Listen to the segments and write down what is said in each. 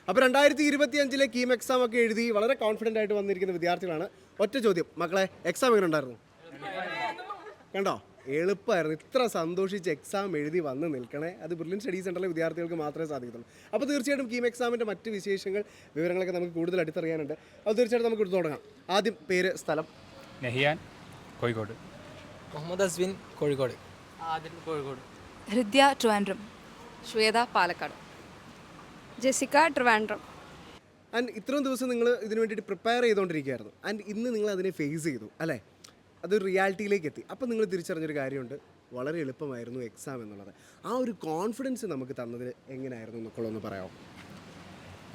അപ്പോൾ 2025 കീം എക്സാം ഒക്കെ എഴുതി വളരെ കോൺഫിഡൻ്റ് ആയിട്ട് വന്നിരിക്കുന്ന വിദ്യാർത്ഥികളാണ്. ഒറ്റ ചോദ്യം, മക്കളെ എക്സാം എങ്ങനെ ഉണ്ടായിരുന്നു? കണ്ടോ, എളുപ്പമായിരുന്നു. ഇത്ര സന്തോഷിച്ച് എക്സാം എഴുതി വന്ന് നിൽക്കണേ, അത് ബ്രില്യൻ സ്റ്റഡി സെൻ്ററിലെ വിദ്യാർത്ഥികൾക്ക് മാത്രമേ സാധിക്കത്തുള്ളൂ. അപ്പോൾ തീർച്ചയായിട്ടും കീം എക്സാമിൻ്റെ മറ്റ് വിശേഷങ്ങൾ, വിവരങ്ങളൊക്കെ നമുക്ക് കൂടുതൽ അടുത്തറിയാനുണ്ട്. അപ്പോൾ തീർച്ചയായിട്ടും നമുക്ക് എടുത്തു തുടങ്ങാം. ആദ്യം പേര്, സ്ഥലം? നഹിയാൻ, കോഴിക്കോട്. മുഹമ്മദ് അസ്വിൻ, കോഴിക്കോട്. ആദിൽ, കോഴിക്കോട്. ഹൃദ്യ, ട്രിവാൻഡ്രം. ശ്വേത, പാലക്കാട്. ജെസിക്ക, ട്രിവാൻഡ്രം. ആൻഡ് ഇത്രയും ദിവസം നിങ്ങൾ ഇതിനു വേണ്ടിയിട്ട് പ്രിപ്പയർ ചെയ്തുകൊണ്ടിരിക്കുകയായിരുന്നു. ആൻഡ് ഇന്ന് നിങ്ങൾ അതിനെ ഫേസ് ചെയ്തു അല്ലേ, അതൊരു റിയാലിറ്റിയിലേക്ക് എത്തി. അപ്പോൾ നിങ്ങൾ തിരിച്ചറിഞ്ഞൊരു കാര്യമുണ്ട്, വളരെ എളുപ്പമായിരുന്നു എക്സാം എന്നുള്ളത്. ആ ഒരു കോൺഫിഡൻസ് നമുക്ക് തന്നത് എങ്ങനെയായിരുന്നു എന്നൊക്കെ ഒന്ന് പറയാമോ?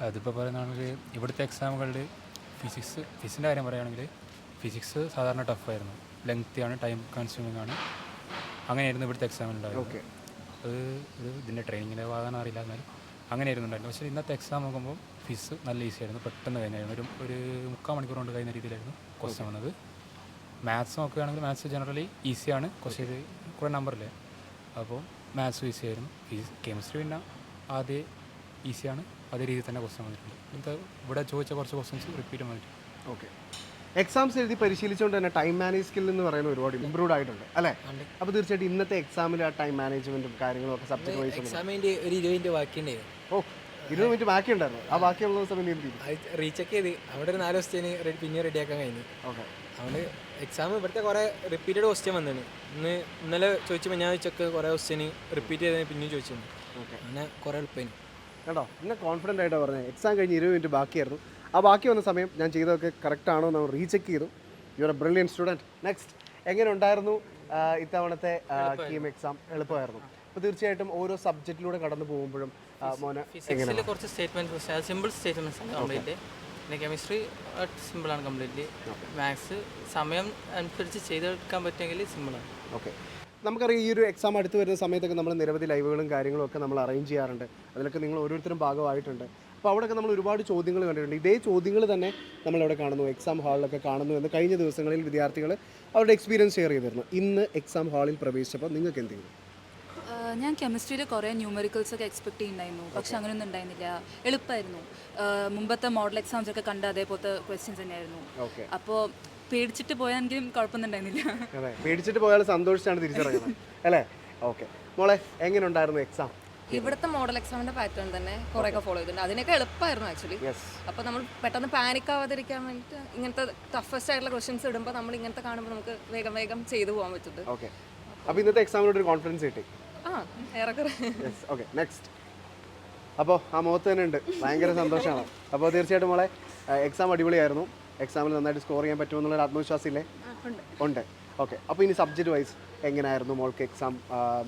അതിപ്പോൾ പറയുകയാണെങ്കിൽ ഇവിടുത്തെ എക്സാമുകളിൽ ഫിസിക്സിൻ്റെ കാര്യം പറയുകയാണെങ്കിൽ ഫിസിക്സ് സാധാരണ ടഫായിരുന്നു, ലെങ്തിയാണ്, ടൈം കൺസ്യൂമിംഗ് ആണ്. അങ്ങനെയായിരുന്നു ഇവിടുത്തെ എക്സാമിനുണ്ടായിരുന്നു. ഓക്കെ, അത് ഇതിൻ്റെ ട്രെയിനിങ്ങിൻ്റെ ഭാഗമാണ് അറിയില്ല, എന്നാലും അങ്ങനെയായിരുന്നു ഉണ്ടായിരുന്നു. പക്ഷേ ഇന്നത്തെ എക്സാം നോക്കുമ്പോൾ ഫിസ് നല്ല ഈസി ആയിരുന്നു, പെട്ടെന്ന് കഴിഞ്ഞായിരുന്നു. ഒരു 3/4 മണിക്കൂർ കൊണ്ട് കഴിയുന്ന രീതിയിലായിരുന്നു ക്വസ്റ്റ്യൻ വന്നത്. മാത്സ് നോക്കുകയാണെങ്കിൽ മാത്സ് ജനറലി ഈസിയാണ്, കുറച്ച് കുറേ നമ്പറില്ലേ, അപ്പോൾ മാത്സ് ഈസി ആയിരുന്നു. കെമിസ്ട്രി പിന്നെ ആദ്യം ഈസിയാണ്, അതേ രീതിയിൽ തന്നെ ക്വസ്റ്റ്യൻ വന്നിട്ടുണ്ട്. ഇന്നത്തെ ഇവിടെ ചോദിച്ച കുറച്ച് ക്വസ്റ്റ്യൻസ് റിപ്പീറ്റ് വന്നിട്ടുണ്ട്. ഓക്കെ, എക്സാംസ് എഴുതി പരിശീലിച്ചുകൊണ്ട് തന്നെ ടൈം മാനേജ് സ്കിൽ എന്ന് പറയുന്ന ഒരുപാട് ഇമ്പ്രൂവ്ഡ് ആയിട്ടുണ്ട് അല്ലേ? അപ്പോൾ തീർച്ചയായിട്ടും ഇന്നത്തെ എക്സാമിൽ ആ ടൈം മാനേജ്മെൻറ്റും കാര്യങ്ങളും ഒക്കെ സബ്ജക്ട് വൈസ് എക്സാമിൻ്റെ ഒരു 20 മിനിറ്റ് ബാക്കിയുണ്ടായിരുന്നു. ഓ, 20 മിനിറ്റ് ബാക്കി ഉണ്ടായിരുന്നു. ആ ബാക്കിയുള്ള സമയം എന്ത് ചെയ്തു? റീചെക്ക് ചെയ്ത് അവിടെ ഒരു 4 ക്വസ്റ്റ്യന് പിന്നെ റെഡിയാക്കാൻ കഴിഞ്ഞു. ഓക്കെ, അതുകൊണ്ട് എക്സാം ഇവിടുത്തെ കുറേ റിപ്പീറ്റഡ് ക്വസ്റ്റ്യൻ വന്നിട്ടുണ്ട്. ഇന്നലെ ചോദിച്ചപ്പോൾ ഞാൻ ചോദിച്ചൊക്കെ കുറേ ക്വസ്റ്റ്യന് റിപ്പീറ്റ് ചെയ്തതിന് പിന്നെയും ചോദിച്ചിരുന്നു. ഓക്കെ, അങ്ങനെ കുറേ എളുപ്പമായിരുന്നു കേട്ടോ. പിന്നെ കോൺഫിഡൻ്റ് ആയിട്ടാണ് പറഞ്ഞത്. എക്സാം കഴിഞ്ഞ് 20 മിനിറ്റ് ബാക്കിയായിരുന്നു. ആ ബാക്കി വന്ന സമയം ഞാൻ ചെയ്തതൊക്കെ കറക്റ്റ് ആണോ നമ്മൾ റീചെക്ക് ചെയ്തു. You are A brilliant student. Next, എങ്ങനെ ഉണ്ടായിരുന്നു ഇത്തവണത്തെ കീം എക്സാം? എളുപ്പമായിരുന്നു. അപ്പോൾ തീർച്ചയായിട്ടും ഓരോ സബ്ജക്റ്റിലൂടെ കടന്നു പോകുമ്പോഴും മോനെ ഫിസിക്സിൽ കുറച്ച് സ്റ്റേറ്റ്മെൻറ്റ്സ്, സിമ്പിൾ സ്റ്റേറ്റ്മെൻറ്റ്സ് ആണ് കംപ്ലീറ്റ്. പിന്നെ കെമിസ്ട്രി സിമ്പിളാണ് കംപ്ലീറ്റ്ലി. മാത്സ് സമയം അനുസരിച്ച് ചെയ്തെടുക്കാൻ പറ്റുമെങ്കിൽ സിമ്പിളാണ്. ഓക്കെ, നമുക്കറിയാം ഈ ഒരു എക്സാം അടുത്ത് വരുന്ന സമയത്തൊക്കെ നമ്മൾ നിരവധി ലൈവുകളും കാര്യങ്ങളും ഒക്കെ നമ്മൾ അറേഞ്ച് ചെയ്യാറുണ്ട്. അതിലൊക്കെ നിങ്ങൾ ഓരോരുത്തരും ഭാഗമായിട്ടുണ്ട്. അപ്പോൾ അവിടെയൊക്കെ നമ്മൾ ഒരുപാട് ചോദ്യങ്ങൾ കണ്ടിട്ടുണ്ട്. ഇതേ ചോദ്യങ്ങൾ തന്നെ നമ്മളവിടെ കാണുന്നു, എക്സാം ഹാളിലൊക്കെ കാണുന്നു എന്ന് കഴിഞ്ഞ ദിവസങ്ങളിൽ വിദ്യാർത്ഥികൾ അവരുടെ എക്സ്പീരിയൻസ് ഷെയർ ചെയ്തിരുന്നു. ഇന്ന് എക്സാം ഹാളിൽ പ്രവേശിച്ചപ്പോൾ നിങ്ങൾക്ക് എന്ത് ചെയ്തു? ഞാൻ കെമിസ്ട്രിയിൽ കുറേ ന്യൂമറിക്കൽസ് ഒക്കെ എക്സ്പെക്ട് ചെയ്യുന്നുണ്ടായിരുന്നു, പക്ഷെ അങ്ങനെയൊന്നും ഉണ്ടായിരുന്നില്ല. എളുപ്പമായിരുന്നു. മുമ്പത്തെ മോഡൽ എക്സാംസ് ഒക്കെ കണ്ട അതേപോലത്തെ ക്വസ്റ്റ്യൻസ് തന്നെയായിരുന്നു. ഓക്കെ, അപ്പോൾ പേടിച്ചിട്ട് പോയാണെങ്കിലും കുഴപ്പമൊന്നും ഉണ്ടായിരുന്നില്ല. അതെ, പേടിച്ചിട്ട് പോയാൽ സന്തോഷിച്ചാണ് തിരിച്ചറിയുന്നത് അല്ലേ? ഓക്കെ, മോളെ എങ്ങനെ ഉണ്ടായിരുന്നു എക്സാം? ഇവിടുത്തെ മോഡൽ എക്സാമിന്റെ പാറ്റേൺ തന്നെ കുറേയൊക്കെ ഫോളോ ചെയ്തിട്ടുണ്ട്. അതിനൊക്കെ എളുപ്പമായിരുന്നു ആക്ച്വലി. അപ്പോൾ നമ്മൾ പെട്ടെന്ന് പാനിക് ആവാതിരിക്കാൻ വേണ്ടിയിട്ട് ഇങ്ങനത്തെ ടഫസ്റ്റ് ആയിട്ടുള്ള ക്വസ്റ്റ്യൻസ് ഇടുമ്പോൾ നമ്മൾ ഇങ്ങനത്തെ കാണുമ്പോൾ നമുക്ക് വേഗം വേഗം ചെയ്തു പോകാൻ പറ്റുന്നത്. ഓക്കെ, അപ്പോൾ ഇന്നത്തെ എക്സാമിനോട് ഒരു കോൺഫിഡൻസ് കിട്ടി. ഏറെക്കുറെ. Okay, next. അപ്പോൾ ആ മുഖത്ത് തന്നെ ഉണ്ട്, ഭയങ്കര സന്തോഷമാണ്. അപ്പോൾ തീർച്ചയായിട്ടും മോളെ എക്സാം അടിപൊളിയായിരുന്നു. എക്സാമിൽ നന്നായിട്ട് സ്കോർ ചെയ്യാൻ പറ്റുമെന്നുള്ളൊരു ആത്മവിശ്വാസം ഇല്ലേ? ഉണ്ട്. ഓക്കെ, അപ്പോൾ ഇനി സബ്ജക്റ്റ് വൈസ് എങ്ങനെയായിരുന്നു മോൾക്ക് എക്സാം?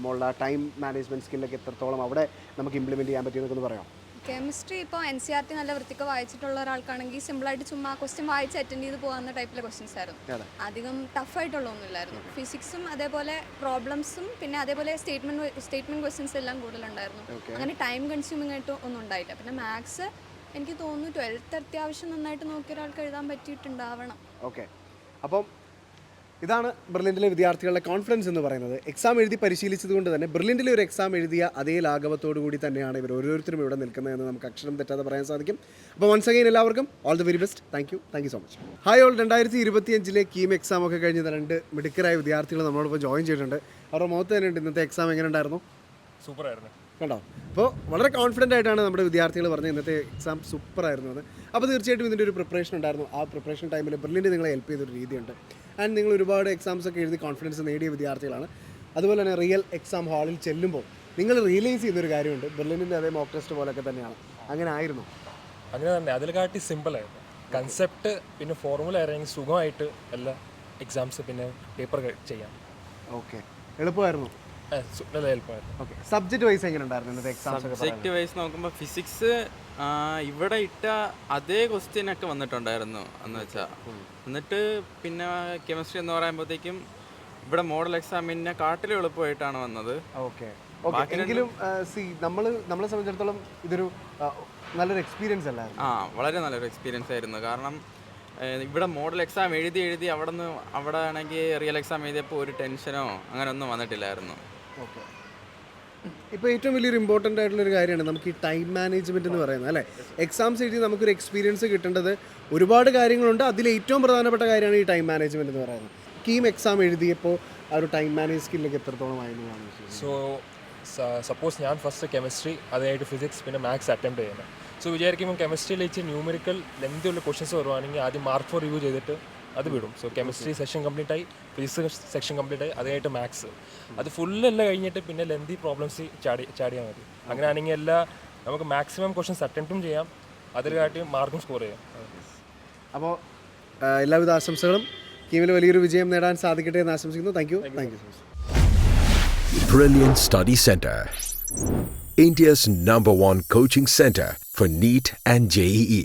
മോളുടെ ടൈം മാനേജ്മെൻറ്റ് സ്കില്ലൊക്കെ എത്രത്തോളം അവിടെ നമുക്ക് ഇംപ്ലിമെൻറ്റ് ചെയ്യാൻ പറ്റിയെന്നൊക്കെ ഒന്ന് പറയാം. കെമിസ്ട്രി ഇപ്പോൾ NCERT നല്ല വൃത്തിക്ക് വായിച്ചിട്ടുള്ള ഒരാൾക്കാണെങ്കിൽ സിമ്പിളായിട്ട് ചുമ്മാ ക്വസ്റ്റ്യൻ വായിച്ച് അറ്റൻഡ് ചെയ്ത് പോകുന്ന ടൈപ്പിലെ ക്വസ്റ്റ്യൻസ് ആയിരുന്നു. അധികം ടഫായിട്ടുള്ളൊന്നുമില്ലായിരുന്നു. ഫിസിക്സും അതേപോലെ പ്രോബ്ലംസും പിന്നെ അതേപോലെ സ്റ്റേറ്റ്മെൻറ്റ് ക്വസ്റ്റ്യൻസ് എല്ലാം കൂടുതലുണ്ടായിരുന്നു. അങ്ങനെ ടൈം കൺസ്യൂമിംഗ് ആയിട്ട് ഒന്നും ഉണ്ടായില്ല. പിന്നെ മാത്സ് എനിക്ക് തോന്നുന്നു 12th അത്യാവശ്യം നന്നായിട്ട് നോക്കിയ ഒരാൾക്ക് എഴുതാൻ പറ്റിയിട്ടുണ്ടാവണം. ഓക്കെ, അപ്പം ഇതാണ് ബ്രില്യൻറ്റിലെ വിദ്യാർത്ഥികളുടെ കോൺഫിഡൻസ് എന്ന് പറയുന്നത്. എക്സാം എഴുതി പരിശീലിച്ചതുകൊണ്ട് തന്നെ ബ്രില്യൻറ്റിലെ ഒരു എക്സാം എഴുതിയ അതേ ലാഘവത്തോടു കൂടി തന്നെയാണ് ഇവർ ഓരോരുത്തരും ഇവിടെ നിൽക്കുന്നതെന്ന് നമുക്ക് അക്ഷരം തെറ്റാതെ പറയാൻ സാധിക്കും. അപ്പോൾ വൺസ് അഗൈൻ എല്ലാവർക്കും all the very best. Thank you so much. Hi all, 2025 KEAM exam ഒക്കെ കഴിഞ്ഞ 2 മിടുക്കരായ വിദ്യാർത്ഥികൾ നമ്മളോടൊപ്പം ജോയിൻ ചെയ്തിട്ടുണ്ട്. അവരുടെ മുഖത്ത് തന്നെ ഉണ്ട്. ഇന്നത്തെ എക്സാം എങ്ങനെ ഉണ്ടായിരുന്നു? സൂപ്പറായിരുന്നു കണ്ടോ? അപ്പോൾ വളരെ കോൺഫിഡൻ്റ് ആയിട്ടാണ് നമ്മുടെ വിദ്യാർത്ഥികൾ പറഞ്ഞത് ഇന്നത്തെ എക്സാം സൂപ്പറായിരുന്നു എന്ന്. അപ്പോൾ തീർച്ചയായിട്ടും ഇതിൻ്റെ ഒരു പ്രിപ്പറേഷൻ ഉണ്ടായിരുന്നു. ആ പ്രിപ്പറേഷൻ ടൈമിൽ ബ്രില്യൻറ്റ് നിങ്ങളെ ഹെൽപ്പ് ചെയ്തൊരു രീതിയുണ്ട്. ആൻഡ് നിങ്ങൾ ഒരുപാട് എക്സാംസ് ഒക്കെ എഴുതി കോൺഫിഡൻസ് നേടിയ വിദ്യാർത്ഥികളാണ്. അതുപോലെ തന്നെ റിയൽ എക്സാം ഹാളിൽ ചെല്ലുമ്പോൾ നിങ്ങൾ റിയലൈസ് ചെയ്യുന്നൊരു കാര്യമുണ്ട്, ബ്രില്യൻറ്റിൻ്റെ അതേ മോക്ക് ടെസ്റ്റ് പോലൊക്കെ തന്നെയാണ്. അങ്ങനെ ആയിരുന്നു? അങ്ങനെ തന്നെ, അതിൽ കാട്ടി സിമ്പിളായിരുന്നു കൺസെപ്റ്റ്. പിന്നെ ഫോർമുല അറിയാമെങ്കിൽ സുഖമായിട്ട് എല്ലാ എക്സാംസ് പിന്നെ പേപ്പർ ചെയ്യാം. ഓക്കെ, എളുപ്പമായിരുന്നു. നല്ല എളുപ്പമായിരുന്നു. ഓക്കെ, സബ്ജക്റ്റ് വൈസ് എങ്ങനെ ഉണ്ടായിരുന്നു ഇന്നത്തെ എക്സാംസ്? സബ്ജക്റ്റ് വൈസ് നോക്കുമ്പോൾ ഫിസിക്സ് ഇവിടെ ഇട്ട അതേ ക്വസ്റ്റ്യൻ ഒക്കെ വന്നിട്ടുണ്ടായിരുന്നു എന്ന് വെച്ചാൽ. എന്നിട്ട് പിന്നെ കെമിസ്ട്രി എന്ന് പറയുമ്പോഴത്തേക്കും ഇവിടെ മോഡൽ എക്സാമിനെ കാട്ടിലും എളുപ്പമായിട്ടാണ് വന്നത്. ഓക്കെ, എങ്കിലും നമ്മളെ സംബന്ധിച്ചിടത്തോളം ഇതൊരു നല്ലൊരു എക്സ്പീരിയൻസ് അല്ലായിരുന്നു? വളരെ നല്ലൊരു എക്സ്പീരിയൻസ് ആയിരുന്നു. കാരണം ഇവിടെ മോഡൽ എക്സാം എഴുതി അവിടെ ആണെങ്കിൽ റിയൽ എക്സാം എഴുതിയപ്പോൾ ഒരു ടെൻഷനോ അങ്ങനെ ഒന്നും വന്നിട്ടില്ലായിരുന്നു. ഓക്കെ, ഇപ്പോൾ ഏറ്റവും വലിയൊരു ഇമ്പോർട്ടൻ്റ് ആയിട്ടുള്ളൊരു കാര്യമാണ് നമുക്ക് ഈ ടൈം മാനേജ്മെൻറ്റ് എന്ന് പറയുന്നത് അല്ലേ. എക്സാംസ് എഴുതി നമുക്കൊരു എക്സ്പീരിയൻസ് കിട്ടേണ്ടത് ഒരുപാട് കാര്യങ്ങളുണ്ട്. അതിൽ ഏറ്റവും പ്രധാനപ്പെട്ട കാര്യമാണ് ഈ ടൈം മാനേജ്മെൻറ്റ് എന്ന് പറയുന്നത്. കീം എക്സാം എഴുതിയപ്പോൾ ആ ഒരു ടൈം മാനേജ് സ്കില്ലൊക്കെ എത്രത്തോളം ആയെന്നാണ്? സോ സപ്പോസ് ഞാൻ ഫസ്റ്റ് കെമിസ്ട്രി അതായിട്ട് ഫിസിക്സ് പിന്നെ മാത്സ് അറ്റംപ്റ്റ് ചെയ്യുന്നത്. സോ വിചാരിക്കുമ്പോൾ കെമിസ്ട്രിയിൽ വെച്ച് ന്യൂമറിക്കൽ ലെങ്തി ഉള്ള ക്വസ്റ്റൻസ് വരുവാണെങ്കിൽ ആദ്യം മാർക്ക് ഫോർ റിവ്യൂ ചെയ്തിട്ട് അത് വിടും. സോ കെമിസ്ട്രി സെക്ഷൻ കംപ്ലീറ്റ് ആയി, ഫിസിക്സ് സെക്ഷൻ കംപ്ലീറ്റ് ആയി, അതായിട്ട് മാത്സ് അത് ഫുള്ളെല്ലാം കഴിഞ്ഞിട്ട് പിന്നെ ലെന്തി പ്രോബ്ലംസ് ചാടിയാൽ മതി. അങ്ങനെയാണെങ്കിൽ നമുക്ക് മാക്സിമം ക്വസ്റ്റൻസ് അറ്റംപ്റ്റും ചെയ്യാം, അതിൽ കാട്ടി മാർക്കും സ്കോർ ചെയ്യാം. അപ്പോൾ എല്ലാവിധ ആശംസകളും. കീമിൽ വലിയൊരു വിജയം നേടാൻ സാധിക്കട്ടെ എന്ന് ആശംസിക്കുന്നു. Thank you so much. Brilliant Study Center, India's #1 coaching center for NEET and JEE.